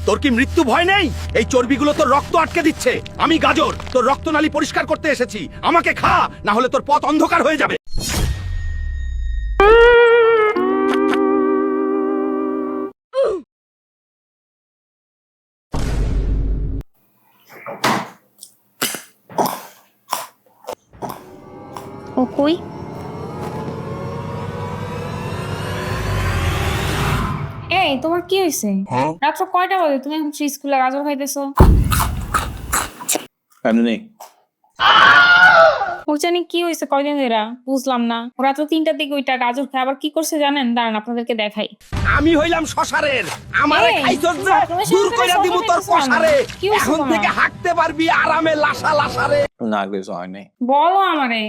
তোর কি মৃত্যু ভয় নেই? এই চর্বিগুলো তোর রক্ত আটকে দিচ্ছে। আমি গাজর, তোর রক্তনালী পরিষ্কার করতে এসেছি। আমাকে খা, না হলে তোর পথ অন্ধকার হয়ে যাবে। ও কই? এই তোমার কি হয়েছে? রাত্র কয়টা বাজে? তুমি এখন স্কুলে গাজর খাইতেছো? এমনি ও জানি কি হয়েছে কয়দিন ধরে বুঝলাম না। ওরা তো 3টার দিকে ওইটা গাজর খায়। আবার কি করছে জানেন? দাঁড়ান আপনাদেরকে দেখাই। আমি হইলাম শশারের, আমারে এই, খাইছস যে তুমি দূর সারাদিন কইরা দিব শশা তোর খাইতেছো কেন? কষারে। কি হয়েছে এখন তোমার? থেকে হাঁটতে পারবি আরামে লাসা লাসারে। না কিছু হয়নি। বলো আমারে।